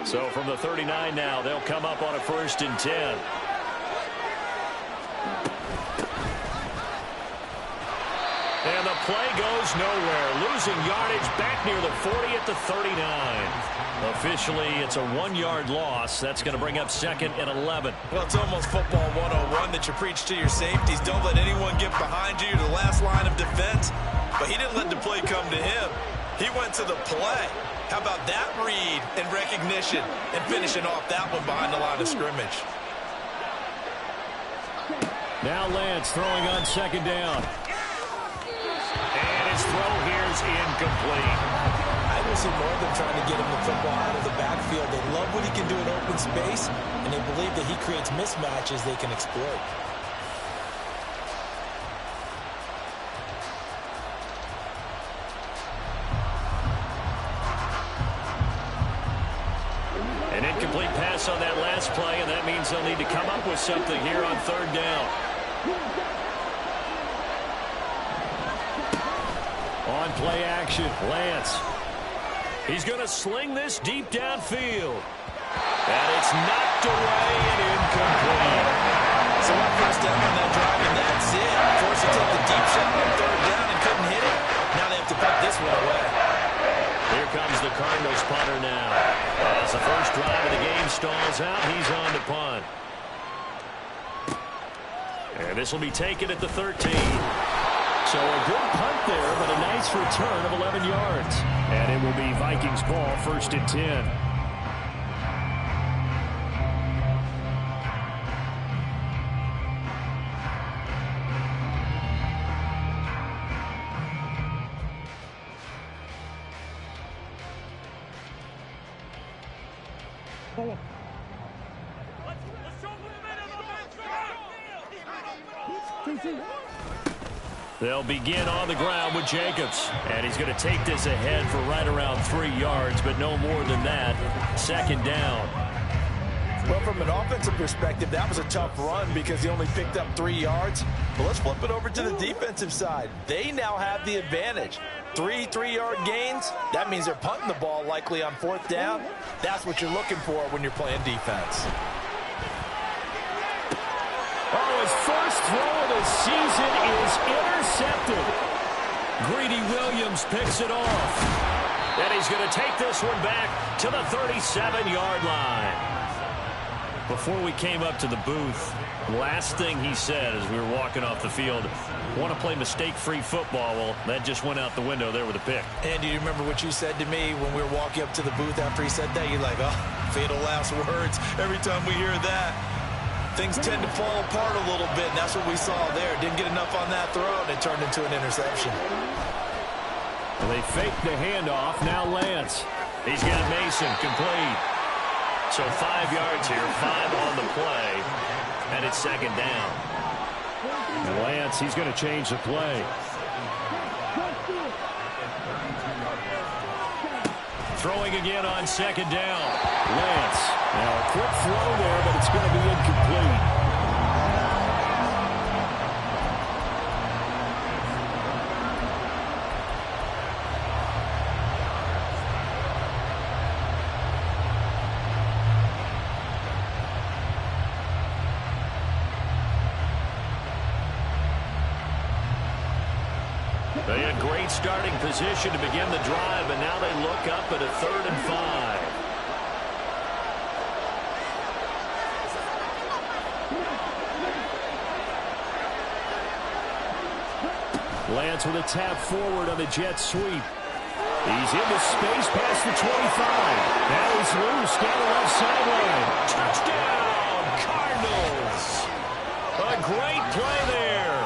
So from the 39 now, they'll come up on a 1st and 10. And the play goes nowhere. Losing yardage back near the 40 at the 39. Officially, it's a 1-yard loss. That's going to bring up 2nd and 11. Well, it's almost football 101 that you preach to your safeties. Don't let anyone get behind you, the last line of defense. But he didn't let the play come to him. He went to the play. How about that read and recognition and finishing off that one behind the line of scrimmage? Now Lance throwing on 2nd down. And his throw here is incomplete. I will see more of them trying to get him the football out of the backfield. They love what he can do in open space, and they believe that he creates mismatches they can exploit. An incomplete pass on that last play, and that means they'll need to come up with something here on 3rd down. On play action, Lance. He's going to sling this deep downfield. And it's knocked away and incomplete. So that first down on that drive, and that's it. Forced to take the deep shot on 3rd down and couldn't hit it. Now they have to put this one away. Here comes the Cardinals punter now. As the first drive of the game stalls out, he's on to punt. And this will be taken at the 13. So a good punt there, but a nice return of 11 yards. And it will be Vikings ball, 1st and 10. They'll begin on the ground with Jacobs. And he's going to take this ahead for right around 3 yards, but no more than that. 2nd down. Well, from an offensive perspective, that was a tough run because he only picked up 3 yards. But let's flip it over to the defensive side. They now have the advantage. 3 3-yard gains, that means they're punting the ball likely on 4th down. That's what you're looking for when you're playing defense. Oh, his first throw of the season is intercepted. Greedy Williams picks it off. And he's going to take this one back to the 37-yard line. Before we came up to the booth, last thing he said as we were walking off the field, want to play mistake-free football. Well, that just went out the window there with a pick. And do you remember what you said to me when we were walking up to the booth after he said that? You're like, oh, fatal last words. Every time we hear that, things tend to fall apart a little bit, and that's what we saw there. Didn't get enough on that throw, and it turned into an interception. Well, they faked the handoff. Now Lance. He's got Mason complete. So 5 yards here, 5 on the play, and it's 2nd down. And Lance, he's going to change the play. Throwing again on 2nd down. Lance. Now a quick throw there, but it's going to be incomplete. They had great starting position to begin the drive, and now they look up at a 3rd and 5. Lance with a tap forward on the jet sweep. He's into space past the 25. Now he's loose down the left sideline. Touchdown, Cardinals. A great play there.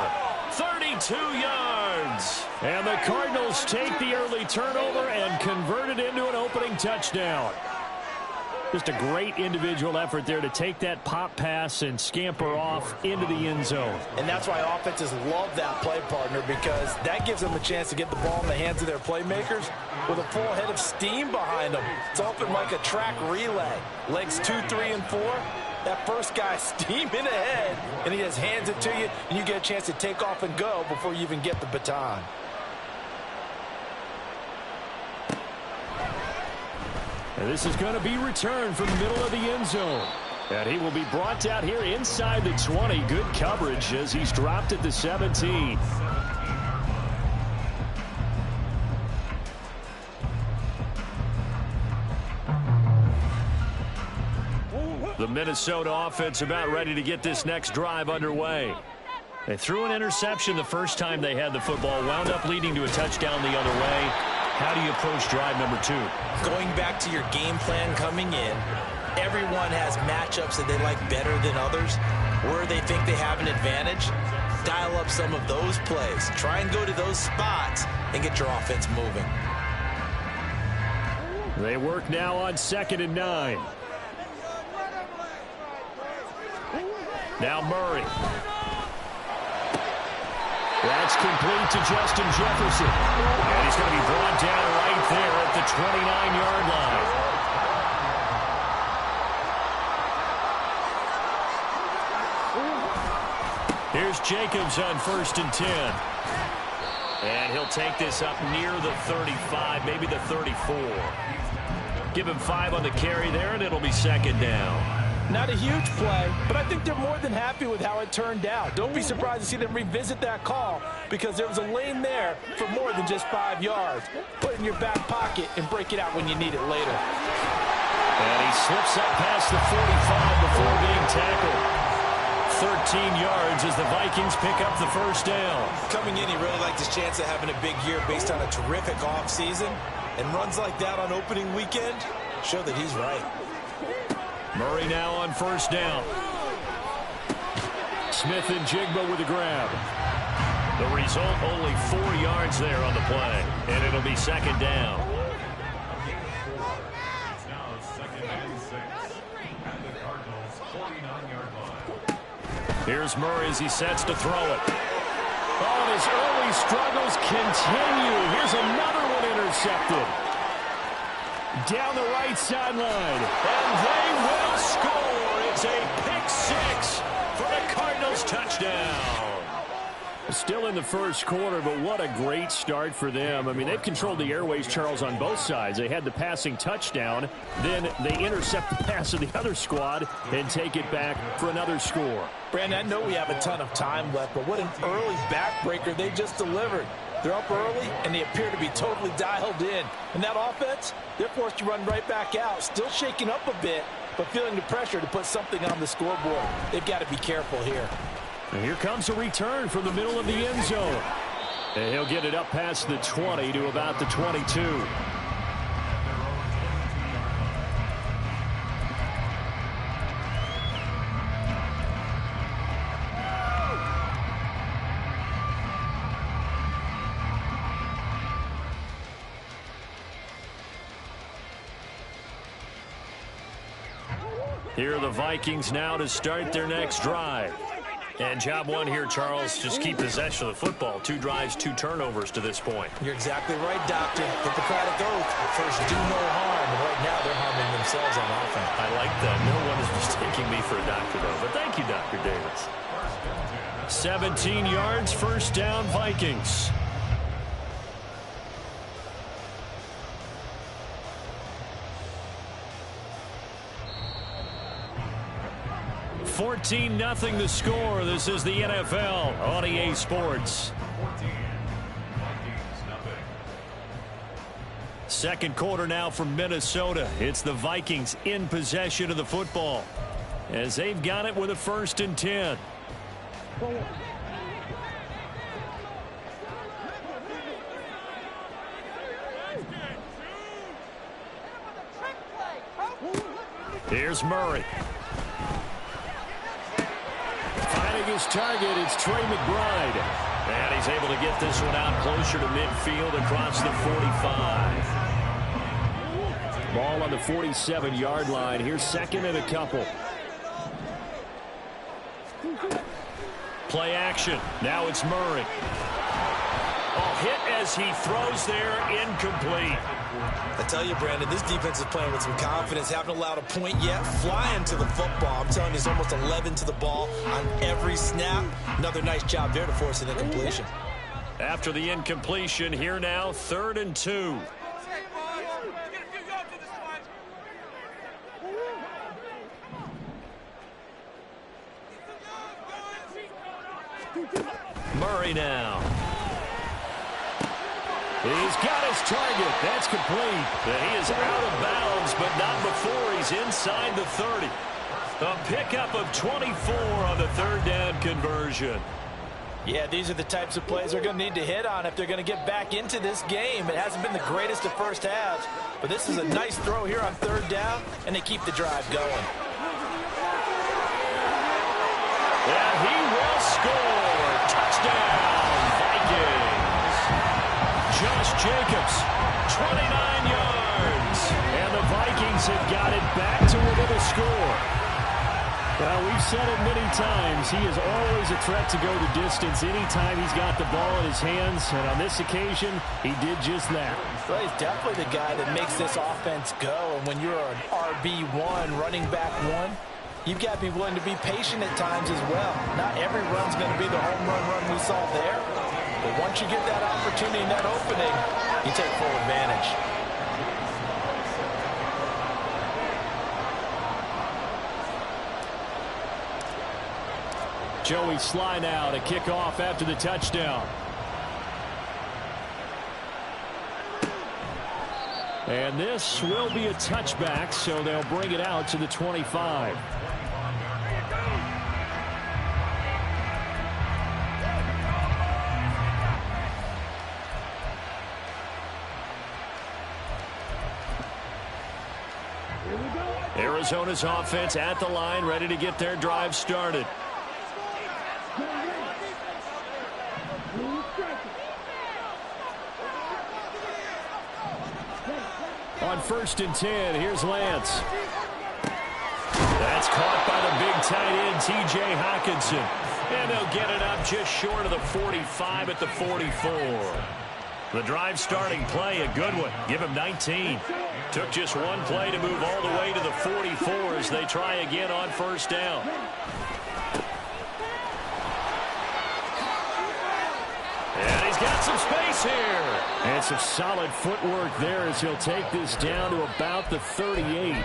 32 yards. And the Cardinals take the early turnover and convert it into an opening touchdown. Just a great individual effort there to take that pop pass and scamper off into the end zone. And that's why offenses love that play, partner, because that gives them a chance to get the ball in the hands of their playmakers with a full head of steam behind them. It's often like a track relay. Legs 2, 3, and 4. That first guy steaming ahead, and he just hands it to you, and you get a chance to take off and go before you even get the baton. And this is going to be returned from the middle of the end zone. And he will be brought down here inside the 20. Good coverage as he's dropped at the 17. The Minnesota offense about ready to get this next drive underway. They threw an interception the first time they had the football, wound up leading to a touchdown the other way. How do you approach drive number 2? Going back to your game plan coming in, everyone has matchups that they like better than others. Where they think they have an advantage, dial up some of those plays. Try and go to those spots and get your offense moving. They work now on 2nd and 9. Now Murray. That's complete to Justin Jefferson. And he's going to be brought down right there at the 29-yard line. Here's Jacobs on 1st and 10. And he'll take this up near the 35, maybe the 34. Give him 5 on the carry there, and it'll be 2nd down. Not a huge play, but I think they're more than happy with how it turned out. Don't be surprised to see them revisit that call because there was a lane there for more than just 5 yards. Put it in your back pocket and break it out when you need it later. And he slips up past the 45 before being tackled. 13 yards as the Vikings pick up the 1st down. Coming in, he really liked his chance of having a big year based on a terrific offseason. And runs like that on opening weekend show that he's right. Murray now on 1st down. Smith and Jigba with a grab. The result, only 4 yards there on the play. And it'll be 2nd down. Here's Murray as he sets to throw it. Oh, and his early struggles continue. Here's another one intercepted. Down the right sideline. And they will score. It's a pick 6 for the Cardinals touchdown. Still in the 1st quarter, but what a great start for them. I mean, they've controlled the airways, Charles, on both sides. They had the passing touchdown. Then they intercept the pass of the other squad and take it back for another score. Brandon, I know we have a ton of time left, but what an early backbreaker they just delivered. They're up early, and they appear to be totally dialed in. And that offense, they're forced to run right back out. Still shaking up a bit, but feeling the pressure to put something on the scoreboard. They've got to be careful here. And here comes a return from the middle of the end zone. And he'll get it up past the 20 to about the 22. Here are the Vikings now to start their next drive. And job 1 here, Charles, just keep possession of the football. 2 drives, 2 turnovers to this point. You're exactly right, Doctor. Hippocratic oath. First, do no harm. And right now, they're harming themselves on offense. I like that. No one is mistaking me for a doctor, though. But thank you, Dr. Davis. 17 yards, 1st down, Vikings. $14-0 the score. This is the NFL on EA Sports. 2nd quarter now from Minnesota. It's the Vikings in possession of the football as they've got it with a 1st and 10. Here's Murray. Finding his target, it's Trey McBride. And he's able to get this one out closer to midfield across the 45. Ball on the 47-yard line. Here's 2nd and a couple. Play action. Now it's Murray. Oh, hit as he throws there, incomplete. I tell you, Brandon, this defense is playing with some confidence. Haven't allowed a point yet. Flying to the football. I'm telling you, there's almost 11 to the ball on every snap. Another nice job there to force an incompletion. After the incompletion, here now, 3rd and 2. Murray now. He's got his target. That's complete. And he is out of bounds, but not before he's inside the 30. A pickup of 24 on the third down conversion. Yeah, these are the types of plays they're going to need to hit on if they're going to get back into this game. It hasn't been the greatest of first halves, but this is a nice throw here on third down, and they keep the drive going. And he will score. Touchdown, Vikings. Josh Jacobs, 29 yards. And the Vikings have got it back to within a score. Well, we've said it many times. He is always a threat to go the distance anytime he's got the ball in his hands. And on this occasion, he did just that. Well, he's definitely the guy that makes this offense go. And when you're an RB1, running back one, you've got to be willing to be patient at times as well. Not every run's going to be the home run we saw there. But once you get that opportunity and that opening, you take full advantage. Joey Sly now to kick off after the touchdown. And this will be a touchback, so they'll bring it out to the 25. Arizona's offense at the line, ready to get their drive started. On 1st and 10, here's Lance. That's caught by the big tight end, T.J. Hockenson. And they'll get it up just short of the 45 at the 44. The drive starting play, a good one. Give him 19. Took just one play to move all the way to the 44 as they try again on 1st down. And he's got some space here. And some solid footwork there as he'll take this down to about the 38.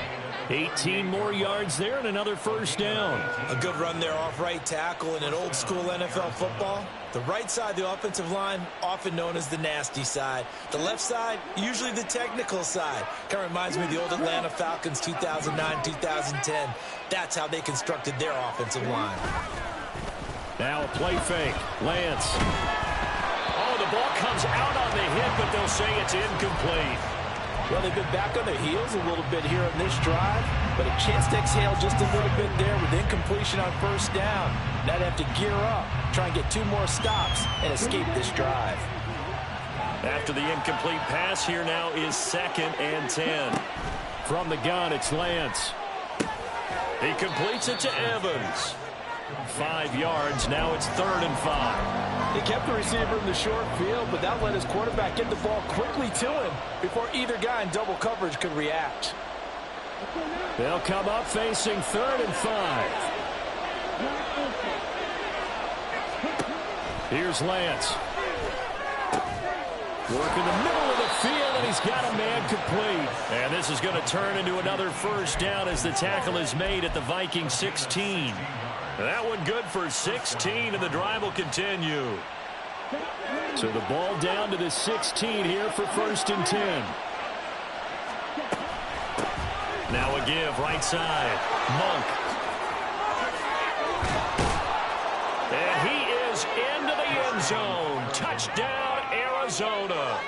18 more yards there and another 1st down. A good run there off right tackle in an old school NFL football. The right side, the offensive line, often known as the nasty side. The left side, usually the technical side. Kind of reminds me of the old Atlanta Falcons 2009, 2010. That's how they constructed their offensive line. Now a play fake. Lance. Oh, the ball comes out on the hit, but they'll say it's incomplete. Well, they've been back on their heels a little bit here on this drive, but a chance to exhale just a little bit there with incompletion on 1st down. Now they have to gear up, try and get 2 more stops, and escape this drive. After the incomplete pass, here now is 2nd and 10. From the gun, it's Lance. He completes it to Evans. 5 yards, now it's 3rd and 5. They kept the receiver in the short field, but that let his quarterback get the ball quickly to him before either guy in double coverage could react. They'll come up facing 3rd and 5. Here's Lance. Working the middle of the field, and he's got a man complete. And this is going to turn into another 1st down as the tackle is made at the Vikings 16. That one good for 16, and the drive will continue. So the ball down to the 16 here for 1st and 10. Now a give right side. Monk. And he is into the end zone. Touchdown, Arizona.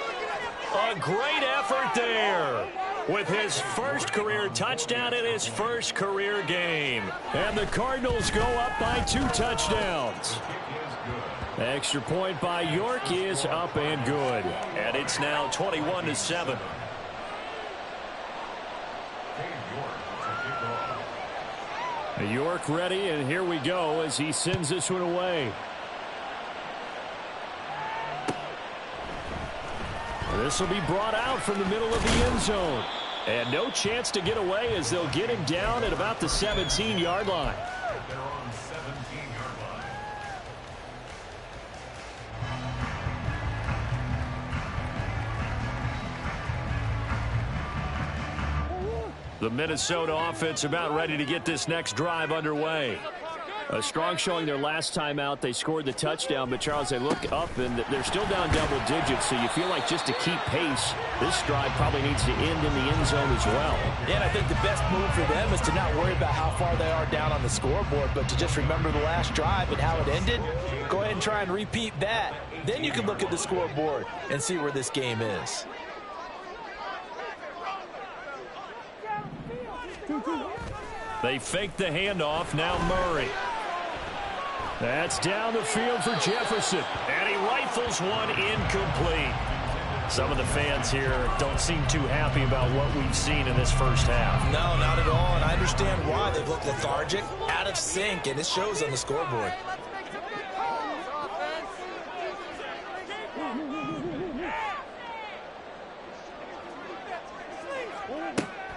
A great effort there with his 1st career touchdown in his 1st career game. And the Cardinals go up by 2 touchdowns. Extra point by York is up and good. And it's now 21-7. York ready, and here we go as he sends this one away. This will be brought out from the middle of the end zone. And no chance to get away as they'll get him down at about the 17-yard line. The Minnesota offense about ready to get this next drive underway. A strong showing their last time out. They scored the touchdown, but Charles, they look up and they're still down double digits, so you feel like just to keep pace, this drive probably needs to end in the end zone as well. Yeah, and I think the best move for them is to not worry about how far they are down on the scoreboard, but to just remember the last drive and how it ended. Go ahead and try and repeat that. Then you can look at the scoreboard and see where this game is. They fake the handoff. Now Murray. That's down the field for Jefferson. And he rifles one incomplete. Some of the fans here don't seem too happy about what we've seen in this first half. No, not at all, and I understand why. They've looked lethargic, out of sync, and it shows on the scoreboard.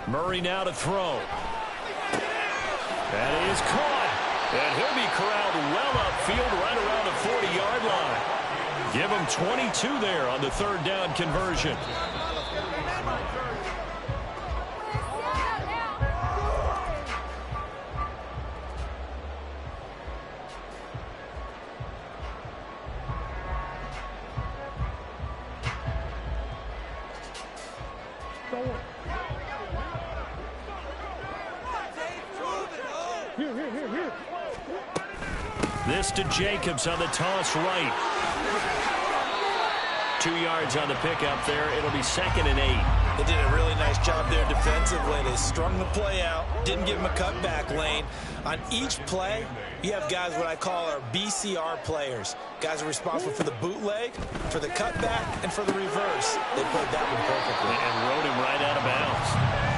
Murray now to throw. That is caught. And he'll be corralled well upfield right around the 40-yard line. Give him 22 there on the third down conversion. This to Jacobs on the toss right. 2 yards on the pickup there. It'll be 2nd and 8. They did a really nice job there defensively. They strung the play out, didn't give him a cutback lane. On each play, you have guys what I call our BCR players. Guys are responsible for the bootleg, for the cutback, and for the reverse. They played that one perfectly. And rode him right out of bounds.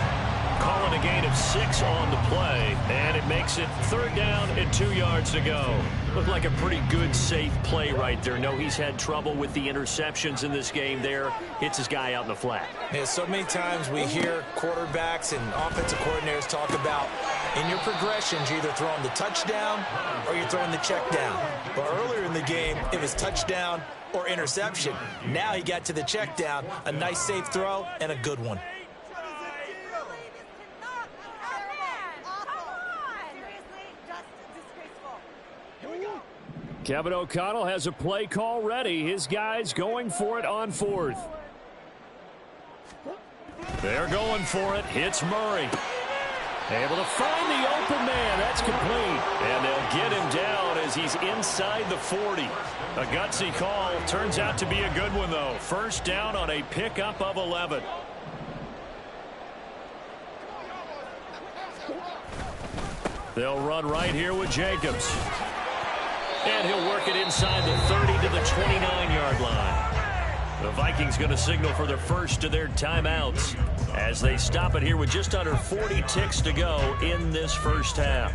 Calling a gain of 6 on the play, and it makes it 3rd down and 2 yards to go. Looked like a pretty good, safe play right there. No, he's had trouble with the interceptions in this game there. Hits his guy out in the flat. Yeah, so many times we hear quarterbacks and offensive coordinators talk about in your progressions, you're either throwing the touchdown or you're throwing the check down. But earlier in the game, it was touchdown or interception. Now he got to the check down, a nice safe throw, and a good one. Kevin O'Connell has a play call ready. His guys going for it on 4th. They're going for it. Hits Murray. Able to find the open man. That's complete. And they'll get him down as he's inside the 40. A gutsy call. Turns out to be a good one, though. 1st down on a pickup of 11. They'll run right here with Jacobs. And he'll work it inside the 30 to the 29-yard line. The Vikings going to signal for their first of their timeouts as they stop it here with just under 40 ticks to go in this first half.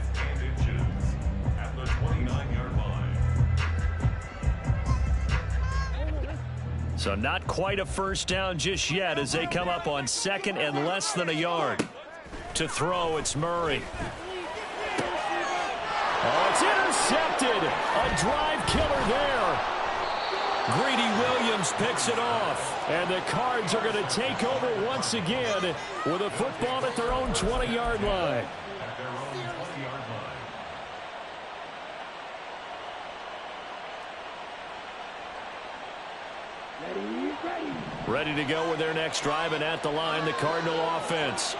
So not quite a first down just yet as they come up on 2nd and less than a yard. To throw, it's Murray. Oh, it's intercepted. A drive killer there. Greedy Williams picks it off. And the Cards are going to take over once again with a football at their own 20-yard line. Ready to go with their next drive, and at the line, the Cardinal offense.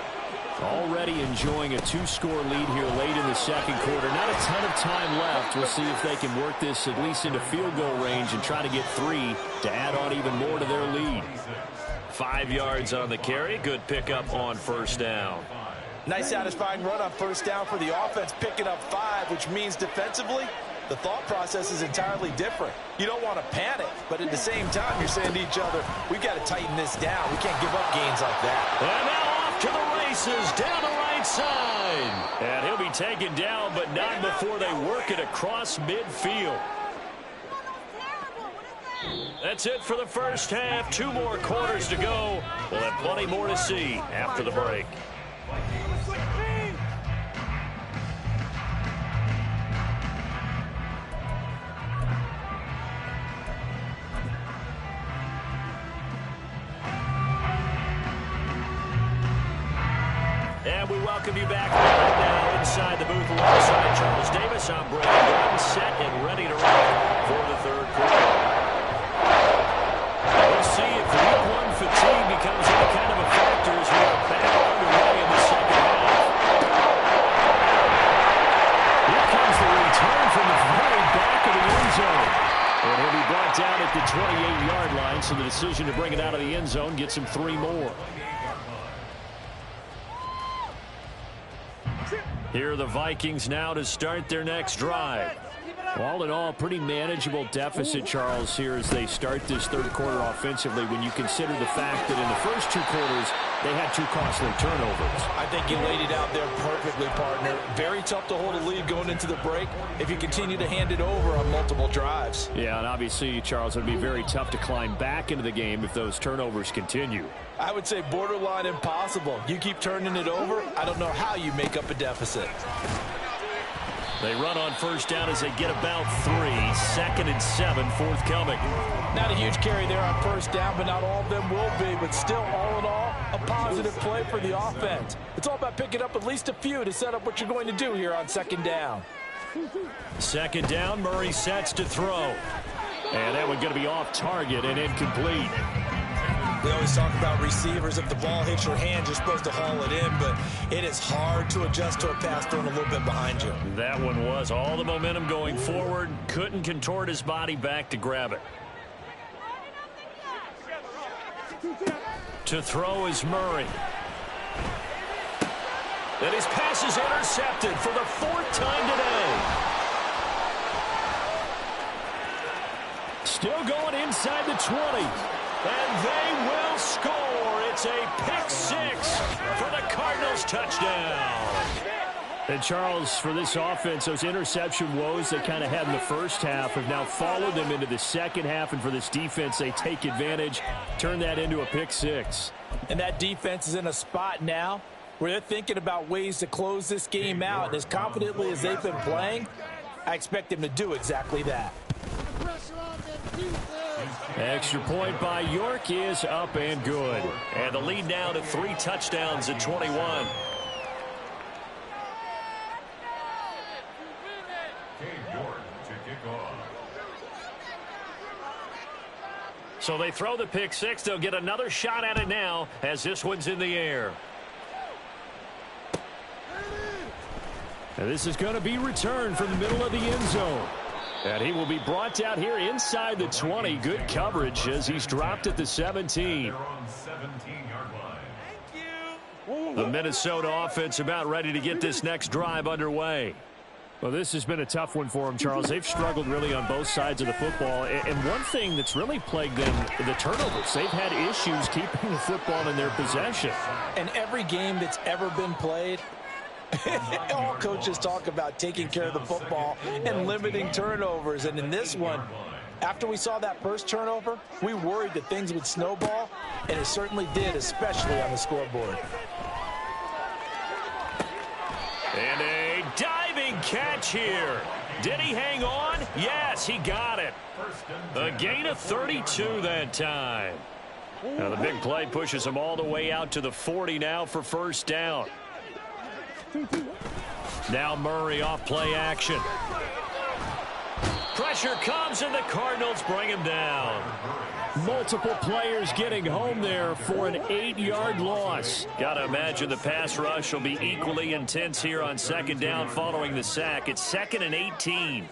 Already enjoying a 2-score lead here late in the 2nd quarter. Not a ton of time left. We'll see if they can work this at least into field goal range and try to get 3 to add on even more to their lead. 5 yards on the carry. Good pickup on 1st down. Nice satisfying run on 1st down for the offense, picking up 5, which means defensively, the thought process is entirely different. You don't want to panic, but at the same time, you're saying to each other, we've got to tighten this down. We can't give up gains like that. And now off to the races down the right side. And he'll be taken down, but not before they work it across midfield. That's it for the first half. 2 more quarters to go. We'll have plenty more to see after the break. And we welcome you back right now inside the booth alongside Charles Davis. I'm Brandon Gordon, set and ready to rock for the third quarter. We'll see if week one fatigue becomes any kind of a factor as we are back underway in the second half. Here comes the return from the very back of the end zone. And he'll be brought down at the 28-yard line, so the decision to bring it out of the end zone gets him 3 more. Here are the Vikings now to start their next drive. All in all, pretty manageable deficit, Charles, here as they start this third quarter offensively when you consider the fact that in the first 2 quarters, they had 2 costly turnovers. I think you laid it out there perfectly, partner. Very tough to hold a lead going into the break if you continue to hand it over on multiple drives. Yeah, and obviously, Charles, it would be very tough to climb back into the game if those turnovers continue. I would say borderline impossible. You keep turning it over, I don't know how you make up a deficit. They run on first down as they get about 3. 2nd and 7 forthcoming. Not a huge carry there on first down, but not all of them will be. But still, all in all, a positive play for the offense. It's all about picking up at least a few to set up what you're going to do here on second down. 2nd down, Murray sets to throw. And that one going to be off target and incomplete. We always talk about receivers. If the ball hits your hand, you're supposed to haul it in, but it is hard to adjust to a pass thrown a little bit behind you. That one was all the momentum going forward. Couldn't contort his body back to grab it. To throw is Murray. And his pass is intercepted for the 4th time today. Still going inside the 20. And they will score. It's a pick 6 for the Cardinals touchdown. And Charles, for this offense, those interception woes they kind of had in the first half have now followed them into the second half. And for this defense, they take advantage, turn that into a pick 6. And that defense is in a spot now where they're thinking about ways to close this game out. And as confidently as they've been playing, I expect them to do exactly that. Extra point by York is up and good. And the lead now to 3 touchdowns at 21. So they throw the pick 6. They'll get another shot at it now as this one's in the air. And this is going to be returned from the middle of the end zone. And he will be brought down here inside the 20. Good coverage as he's dropped at the 17. The Minnesota offense about ready to get this next drive underway. Well, this has been a tough one for them, Charles. They've struggled really on both sides of the football. And one thing that's really plagued them, the turnovers. They've had issues keeping the football in their possession. And every game that's ever been played, all coaches talk about taking care of the football and limiting turnovers. And in this one, after we saw that first turnover, we worried that things would snowball, and it certainly did, especially on the scoreboard. And a diving catch here. Did he hang on? Yes, he got it. A gain of 32 that time. Now the big play pushes him all the way out to the 40 now for first down. Now Murray off play action. Pressure comes and the Cardinals bring him down. Multiple players getting home there for an 8-yard loss. Got to imagine the pass rush will be equally intense here on second down following the sack. It's 2nd and 18.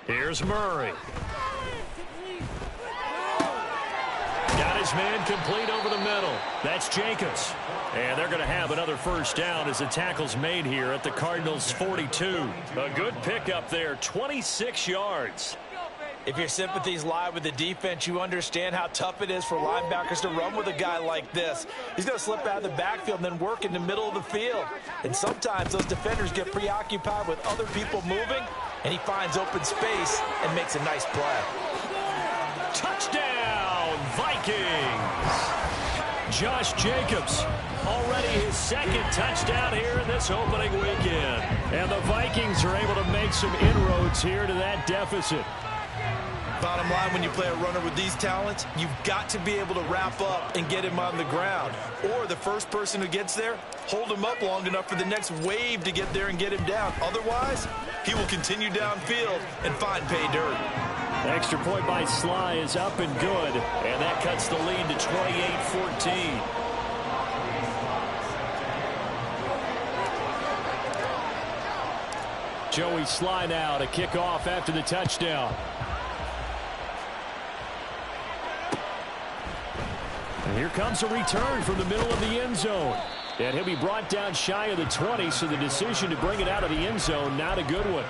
Here's Murray. Got his man complete over the middle. That's Jacobs. And they're going to have another first down as the tackle's made here at the Cardinals' 42. A good pickup there, 26 yards. If your sympathies lie with the defense, you understand how tough it is for linebackers to run with a guy like this. He's going to slip out of the backfield and then work in the middle of the field. And sometimes those defenders get preoccupied with other people moving, and he finds open space and makes a nice play. Touchdown, Vikings! Josh Jacobs, already his 2nd touchdown here in this opening weekend. And the Vikings are able to make some inroads here to that deficit. Bottom line, when you play a runner with these talents, you've got to be able to wrap up and get him on the ground. Or the first person who gets there, hold him up long enough for the next wave to get there and get him down. Otherwise, he will continue downfield and find pay dirt. Extra point by Sly is up and good, and that cuts the lead to 28-14. Joey Sly now to kick off after the touchdown. And here comes a return from the middle of the end zone. And he'll be brought down shy of the 20, so the decision to bring it out of the end zone, not a good one.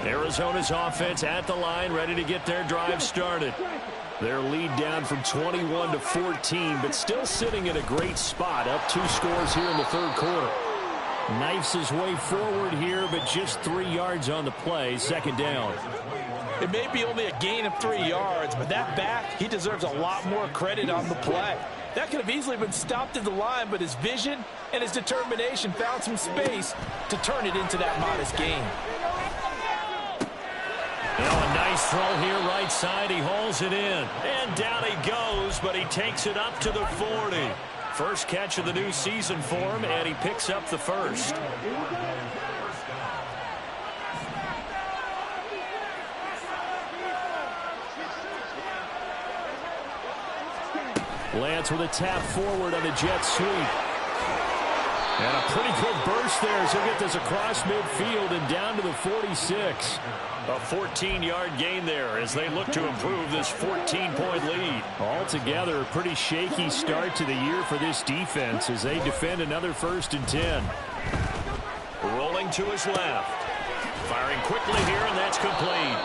Arizona's offense at the line, ready to get their drive started. Their lead down from 21 to 14, but still sitting in a great spot, up 2 scores here in the third quarter. Knifes his way forward here, but just 3 yards on the play, second down. It may be only a gain of 3 yards, but that back, he deserves a lot more credit on the play. That could have easily been stopped at the line, but his vision and his determination found some space to turn it into that modest gain. A nice throw here, right side. He hauls it in. And down he goes, but he takes it up to the 40. First catch of the new season for him, and he picks up the first. Lance with a tap forward on the jet sweep. And a pretty quick burst there as he'll get this across midfield and down to the 46. A 14-yard gain there as they look to improve this 14-point lead. Altogether, a pretty shaky start to the year for this defense as they defend another 1st and 10. Rolling to his left. Firing quickly here, and that's complete.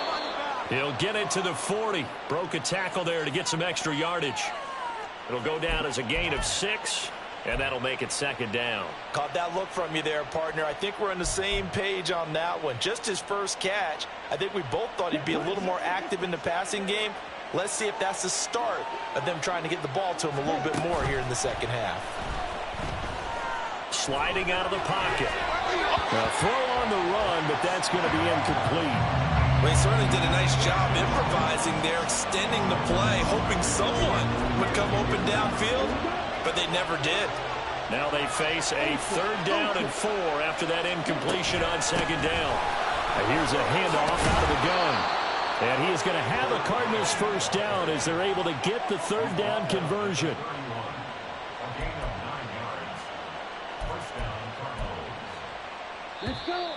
He'll get it to the 40. Broke a tackle there to get some extra yardage. It'll go down as a gain of 6. And that'll make it second down. Caught that look from you there, partner. I think we're on the same page on that one. Just his first catch. I think we both thought he'd be a little more active in the passing game. Let's see if that's the start of them trying to get the ball to him a little bit more here in the second half. Sliding out of the pocket. A throw on the run, but that's going to be incomplete. Well, he certainly did a nice job improvising there, extending the play, hoping someone would come open downfield. But they never did. Now they face a 3rd down and 4 after that incompletion on second down. Here's a handoff out of the gun. And he is going to have a Cardinals first down as they're able to get the 3rd down conversion. Let's go.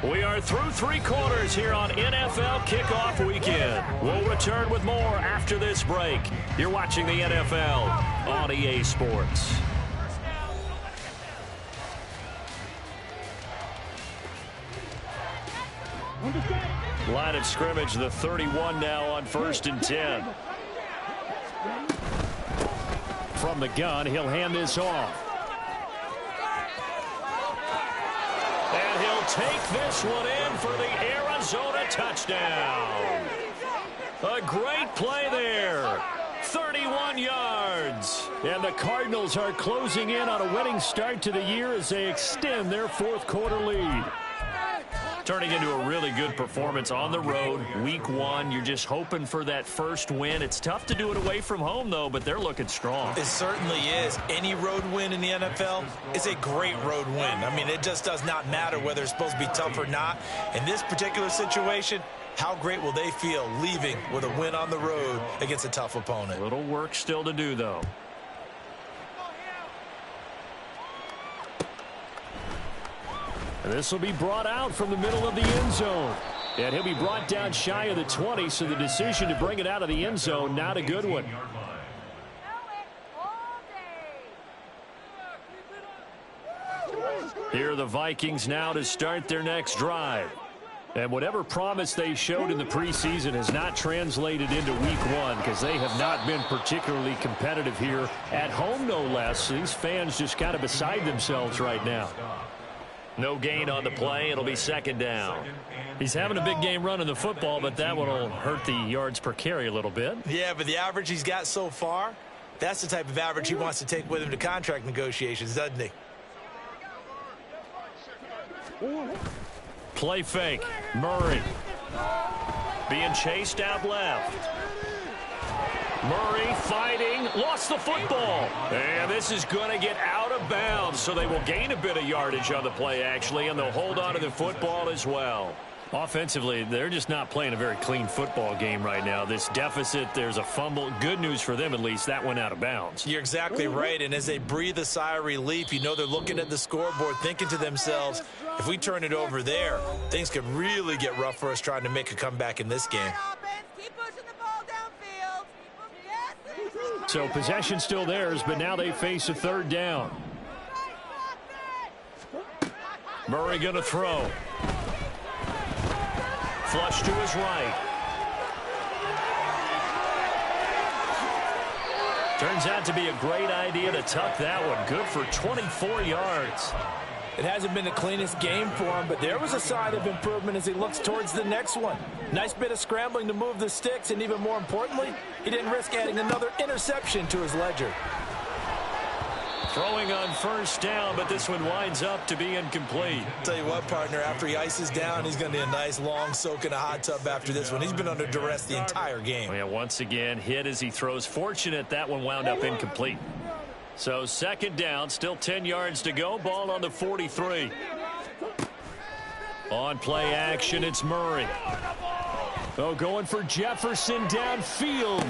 We are through 3 quarters here on NFL Kickoff Weekend. We'll return with more after this break. You're watching the NFL on EA Sports. Line of scrimmage, the 31 now on 1st and 10. From the gun, he'll hand this off. And he'll take this one in for the Arizona touchdown. A great play there. 31 yards. And the Cardinals are closing in on a winning start to the year as they extend their 4th quarter lead. Turning into a really good performance on the road. Week 1, you're just hoping for that first win. It's tough to do it away from home, though, but they're looking strong. It certainly is. Any road win in the NFL is a great road win. I mean, it just does not matter whether it's supposed to be tough or not. In this particular situation, how great will they feel leaving with a win on the road against a tough opponent? A little work still to do, though. And this will be brought out from the middle of the end zone. And he'll be brought down shy of the 20, so the decision to bring it out of the end zone, not a good one. Here are the Vikings now to start their next drive. And whatever promise they showed in the preseason has not translated into week 1 because they have not been particularly competitive here at home, no less. These fans just kind of beside themselves right now. No gain on the play. It'll be second down. He's having a big game running the football, but that one will hurt the yards per carry a little bit. Yeah, but the average he's got so far, that's the type of average he wants to take with him to contract negotiations, doesn't he? Play fake. Murray being chased out left. Murray fighting, lost the football. And this is going to get out of bounds, so they will gain a bit of yardage on the play, actually, and they'll hold on to the football as well. Offensively, they're just not playing a very clean football game right now. This deficit, there's a fumble. Good news for them, at least. That went out of bounds. You're exactly right, and as they breathe a sigh of relief, you know they're looking at the scoreboard, thinking to themselves, if we turn it over there, things could really get rough for us trying to make a comeback in this game. So possession still theirs, but now they face a third down. Murray going to throw. Flush to his right. Turns out to be a great idea to tuck that one. Good for 24 yards. It hasn't been the cleanest game for him, but there was a sign of improvement as he looks towards the next one. Nice bit of scrambling to move the sticks, and even more importantly, he didn't risk adding another interception to his ledger. Throwing on first down, but this one winds up to be incomplete. Tell you what, partner, after he ices down, he's going to need a nice long soak in a hot tub after this one. He's been under duress the entire game. Yeah, once again, hit as he throws. Fortunate that one wound up incomplete. So second down, still 10 yards to go. Ball on the 43. On play action, it's Murray. Oh, going for Jefferson downfield.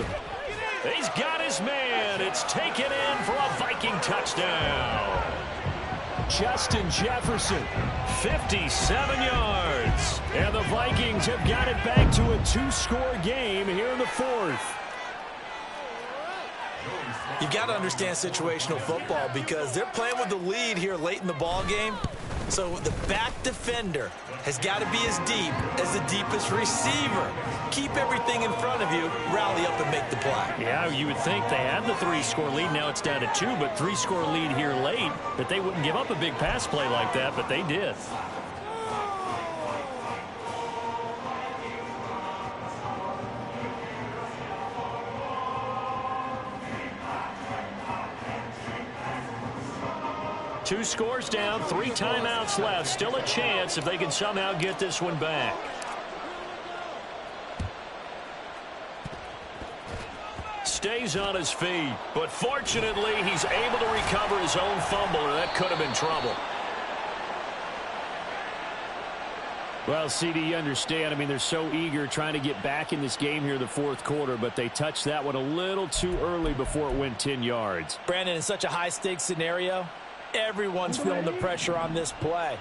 He's got his man. It's taken in for a Viking touchdown. Justin Jefferson, 57 yards. And the Vikings have got it back to a two-score game here in the fourth. You've got to understand situational football because they're playing with the lead here late in the ball game. So the back defender has got to be as deep as the deepest receiver. Keep everything in front of you, rally up and make the play. Yeah, you would think they had the three-score lead. Now it's down to two, but three-score lead here late, that they wouldn't give up a big pass play like that, but they did. Two scores down, 3 timeouts left. Still a chance if they can somehow get this one back. Stays on his feet, but fortunately he's able to recover his own fumble, or that could have been trouble. Well, CD, you understand. I mean, they're so eager trying to get back in this game here in the fourth quarter, but they touched that one a little too early before it went 10 yards. Brandon, in such a high-stakes scenario, everyone's feeling the pressure on this play.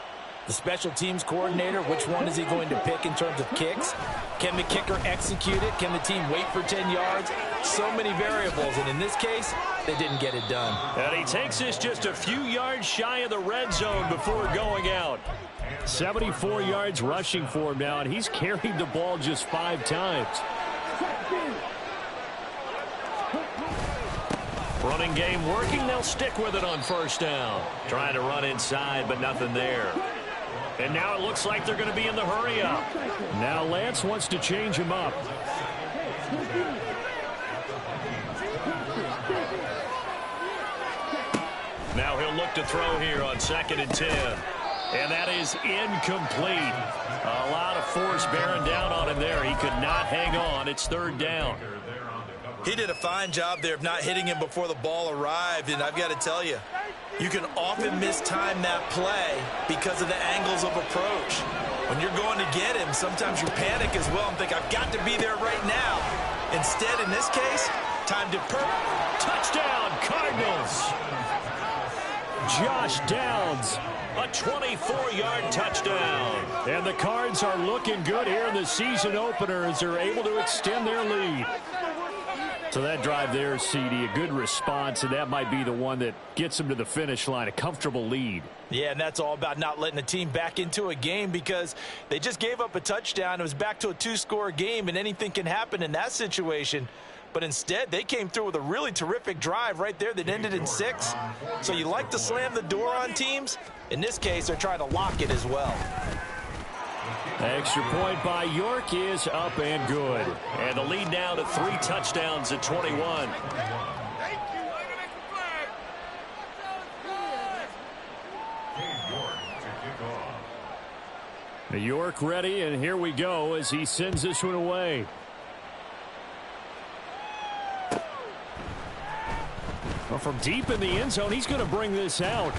The special teams coordinator, which one is he going to pick in terms of kicks? Can the kicker execute it? Can the team wait for 10 yards? So many variables, and in this case, they didn't get it done. And he takes this just a few yards shy of the red zone before going out. 74 yards rushing for him now, and he's carried the ball just 5 times. Running game working. They'll stick with it on first down. Trying to run inside, but nothing there. And now it looks like they're going to be in the hurry up. Now Lance wants to change him up. Now he'll look to throw here on 2nd and 10. And that is incomplete. A lot of force bearing down on him there. He could not hang on. It's 3rd down. He did a fine job there of not hitting him before the ball arrived, and I've got to tell you, you can often mistime that play because of the angles of approach. When you're going to get him, sometimes you panic as well and think, I've got to be there right now. Instead, in this case, time to touchdown, Cardinals. Josh Downs, a 24-yard touchdown. And the Cards are looking good here in the season opener as they're able to extend their lead. So that drive there, CD, a good response, and that might be the one that gets them to the finish line, a comfortable lead. Yeah, and that's all about not letting the team back into a game because they just gave up a touchdown. It was back to a 2-score game, and anything can happen in that situation. But instead, they came through with a really terrific drive right there that ended in 6. So you like to slam the door on teams. In this case, they're trying to lock it as well. Extra point by York is up and good. And the lead now to 3 touchdowns at 21. York ready, and here we go as he sends this one away. Well, from deep in the end zone, he's going to bring this out.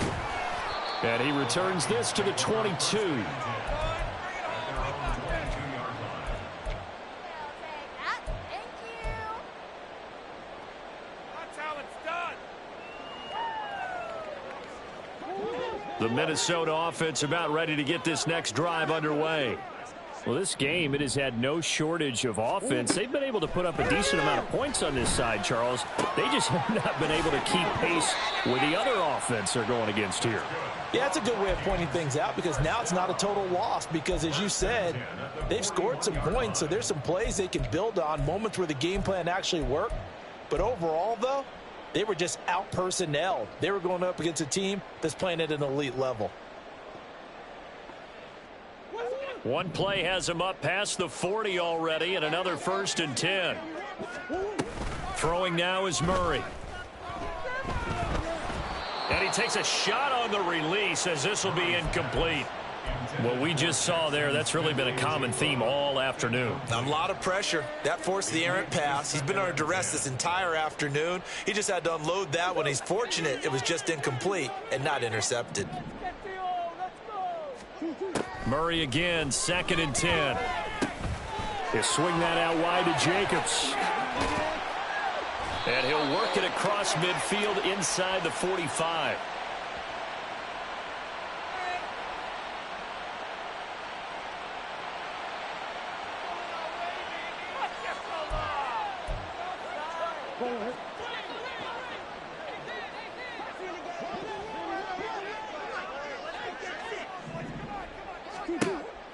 And he returns this to the 22. The Minnesota offense about ready to get this next drive underway. Well, this game, it has had no shortage of offense. They've been able to put up a decent amount of points on this side, Charles. They just have not been able to keep pace with the other offense they're going against here. Yeah, that's a good way of pointing things out because now it's not a total loss because, as you said, they've scored some points, so there's some plays they can build on, moments where the game plan actually worked. But overall, though, they were just out-personnelled. They were going up against a team that's playing at an elite level. One play has him up past the 40 already, and another 1st and 10. Throwing now is Murray. And he takes a shot on the release as this will be incomplete. What we just saw there, that's really been a common theme all afternoon. A lot of pressure. That forced the errant pass. He's been under duress this entire afternoon. He just had to unload that one. He's fortunate it was just incomplete and not intercepted. Murray again, 2nd and 10. He'll swing that out wide to Jacobs. And he'll work it across midfield inside the 45.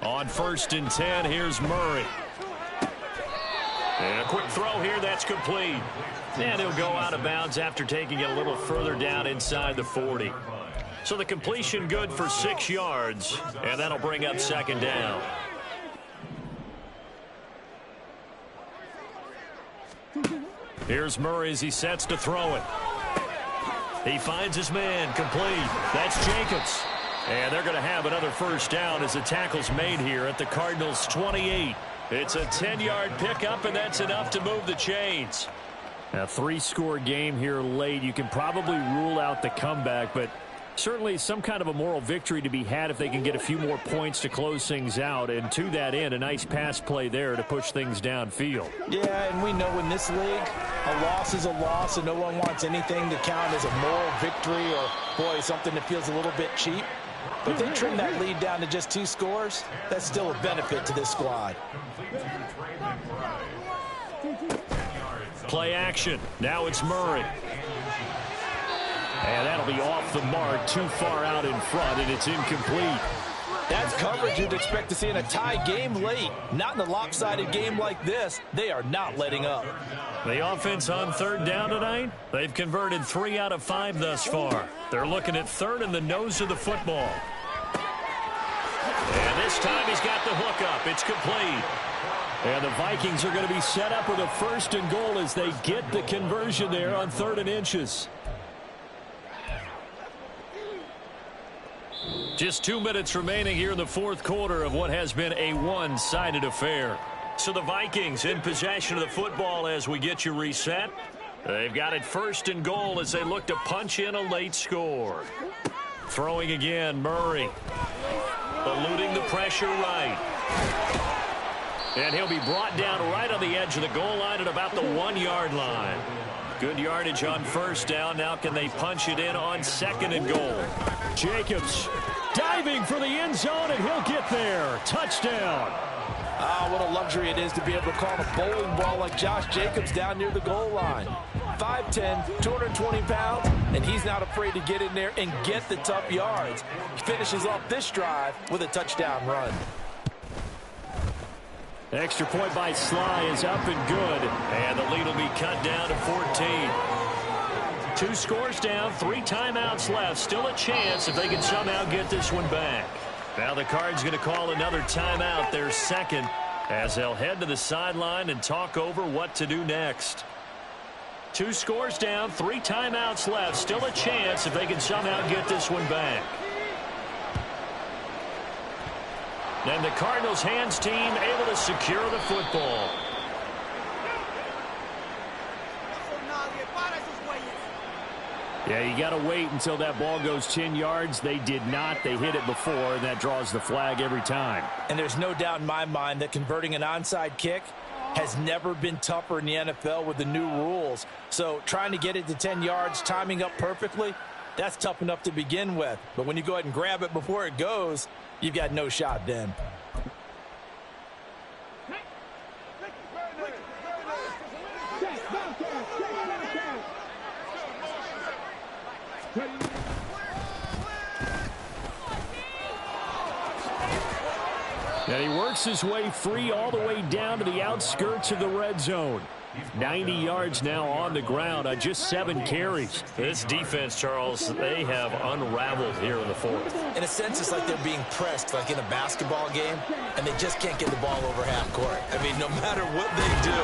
On 1st and 10, here's Murray. And a quick throw here, that's complete. And he'll go out of bounds after taking it a little further down inside the 40. So the completion good for 6 yards, and that'll bring up 2nd down. Here's Murray as he sets to throw it. He finds his man, complete. That's Jacobs. And they're going to have another 1st down as the tackle's made here at the Cardinals' 28. It's a 10-yard pickup, and that's enough to move the chains. A 3-score game here late. You can probably rule out the comeback, but certainly some kind of a moral victory to be had if they can get a few more points to close things out. And to that end, a nice pass play there to push things downfield. Yeah, and we know in this league, a loss is a loss, and no one wants anything to count as a moral victory or, boy, something that feels a little bit cheap. But if they trim that lead down to just 2 scores, that's still a benefit to this squad. Play action. Now it's Murray. And that'll be off the mark, too far out in front, and it's incomplete. That's coverage you'd expect to see in a tie game late. Not in a lopsided game like this. They are not letting up. The offense on 3rd down tonight, they've converted 3 out of 5 thus far. They're looking at 3rd in the nose of the football. And this time he's got the hook up. It's complete. And the Vikings are going to be set up with a 1st and goal as they get the conversion there on 3rd and inches. Just 2 minutes remaining here in the 4th quarter of what has been a one-sided affair. So the Vikings in possession of the football as we get you reset. They've got it 1st and goal as they look to punch in a late score. Throwing again, Murray. Eluding the pressure right. And he'll be brought down right on the edge of the goal line at about the 1-yard line. Good yardage on 1st down. Now can they punch it in on 2nd and goal? Jacobs diving for the end zone, and he'll get there. Touchdown. Ah, what a luxury it is to be able to call a bowling ball like Josh Jacobs down near the goal line. 5'10", 220 pounds, and he's not afraid to get in there and get the tough yards. He finishes off this drive with a touchdown run. Extra point by Sly is up and good. And the lead will be cut down to 14. 2 scores down, 3 timeouts left. Still a chance if they can somehow get this one back. Now the Cards going to call another timeout, their second, as they'll head to the sideline and talk over what to do next. 2 scores down, 3 timeouts left. Still a chance if they can somehow get this one back. And the Cardinals hands team able to secure the football. Yeah, you got to wait until that ball goes 10 yards. They did not. They hit it before, and that draws the flag every time. And there's no doubt in my mind that converting an onside kick has never been tougher in the NFL with the new rules. So trying to get it to 10 yards, timing up perfectly, that's tough enough to begin with. But when you go ahead and grab it before it goes, you've got no shot then. And he works his way free all the way down to the outskirts of the red zone. 90 yards now on the ground on just 7 carries. This defense, Charles, they have unraveled here in the fourth. In a sense, it's like they're being pressed like in a basketball game, and they just can't get the ball over half court. I mean, no matter what they do,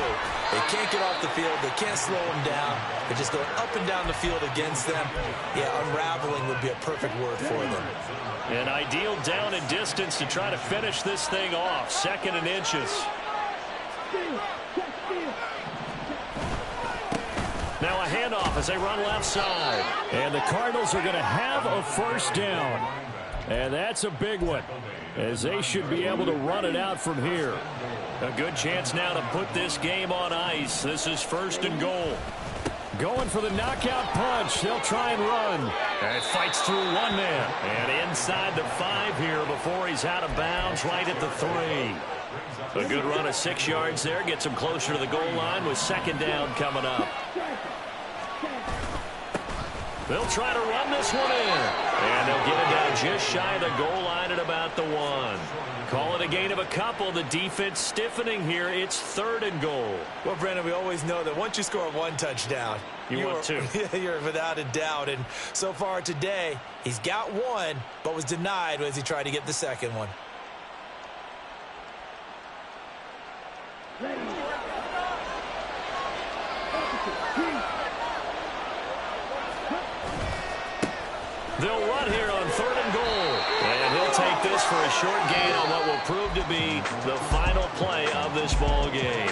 they can't get off the field. They can't slow them down. They're just going up and down the field against them. Yeah, unraveling would be a perfect word for them. An ideal down and distance to try to finish this thing off. 2nd and inches. Now a handoff as they run left side. And the Cardinals are going to have a first down. And that's a big one, as they should be able to run it out from here. A good chance now to put this game on ice. This is 1st and goal. Going for the knockout punch. They'll try and run. And it fights through one man. And inside the 5 here before he's out of bounds right at the 3. A good run of 6 yards there. Gets him closer to the goal line with 2nd down coming up. They'll try to run this one in. And they'll get it down just shy of the goal line at about the 1. Call it a gain of a couple. The defense stiffening here. It's 3rd and goal. Well, Brandon, we always know that once you score 1 touchdown, want 2. You're without a doubt. And so far today, he's got 1, but was denied as he tried to get the 2nd one. They'll run here on 3rd and goal. And he'll take this for a short gain on what will prove to be the final play of this ball game.